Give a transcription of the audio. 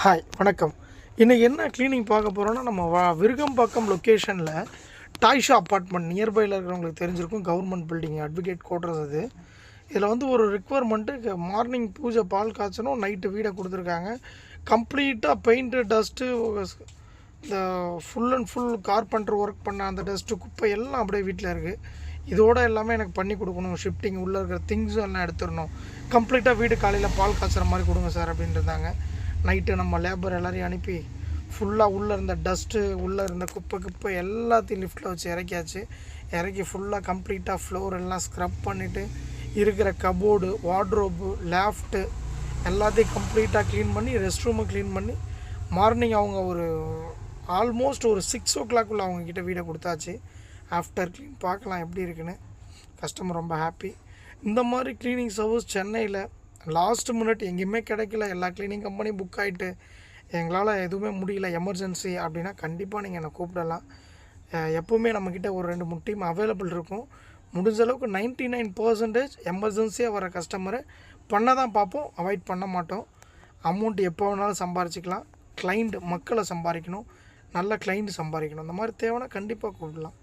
Hi வணக்கம். இன்றைக்கி என்ன க்ளீனிங் பார்க்க போகிறோன்னா, நம்ம விருகம்பாக்கம் லொக்கேஷனில் டாய்ஷா அப்பார்ட்மெண்ட் நியர்பையில் இருக்கிறவங்களுக்கு தெரிஞ்சிருக்கும். கவர்மெண்ட் பில்டிங் அட்வொகேட் கோட்ரஸ் அது. இதில் வந்து ஒரு ரிக்வயர்மெண்ட்டு மார்னிங் பூஜை பால் காய்ச்சணும், நைட்டு வீடை கொடுத்துருக்காங்க. கம்ப்ளீட்டாக பெயிண்ட்டு டஸ்ட்டு, இந்த full and full carpenter work பண்ண அந்த டஸ்ட்டு குப்பை எல்லாம் அப்படியே வீட்டில் இருக்குது. இதோட எல்லாமே எனக்கு பண்ணி கொடுக்கணும், ஷிஃப்டிங் உள்ளே இருக்கிற திங்ஸும் எல்லாம் எடுத்துடணும், கம்ப்ளீட்டாக வீடு காலையில் பால் காய்ச்சுற மாதிரி கொடுங்க சார் அப்படின்ட்டுருந்தாங்க. நைட்டு நம்ம லேபர் எல்லாரையும் அனுப்பி ஃபுல்லாக உள்ளே இருந்த டஸ்ட்டு, உள்ளே இருந்த குப்பை எல்லாத்தையும் லிஃப்ட்டில் வச்சு இறக்கி ஃபுல்லாக கம்ப்ளீட்டாக ஃப்ளோர் எல்லாம் ஸ்க்ரப் பண்ணிவிட்டு இருக்கிற கபோர்டு, வார்ட்ரோப்பு, லேஃப்ட்டு எல்லாத்தையும் கம்ப்ளீட்டாக க்ளீன் பண்ணி, ரெஸ்ட் ரூமை க்ளீன் பண்ணி மார்னிங் அவங்க ஒரு ஆல்மோஸ்ட் ஒரு 6 o'clock அவங்கக்கிட்ட வீடை கொடுத்தாச்சு. ஆஃப்டர் க்ளீன் பார்க்கலாம் எப்படி இருக்குன்னு. கஸ்டமர் ரொம்ப ஹாப்பி. இந்த மாதிரி க்ளீனிங் சர்வீஸ் சென்னையில் லாஸ்ட் மினிட் எங்கேயுமே கிடைக்கல, எல்லா க்ளீனிங் கம்பெனியும் புக் ஆகிட்டு எங்களால் எதுவுமே முடியல, எமர்ஜென்சி அப்படின்னா கண்டிப்பாக நீங்கள் என்னை கூப்பிடலாம். எப்போவுமே நம்மக்கிட்ட ஒரு 2-3 டீம் அவைலபிள் இருக்கும். முடிஞ்ச அளவுக்கு 99% எமர்ஜென்சியாக வர கஸ்டமரை பண்ண தான் பார்ப்போம், அவாய்ட் பண்ண மாட்டோம். அமௌண்ட் எப்போ வேணாலும் சம்பாரிச்சிக்கலாம். மக்களை சம்பாதிக்கணும், நல்ல கிளைண்ட் சம்பாதிக்கணும். இந்த மாதிரி தேவைன்னா கண்டிப்பாக கூப்பிடலாம்.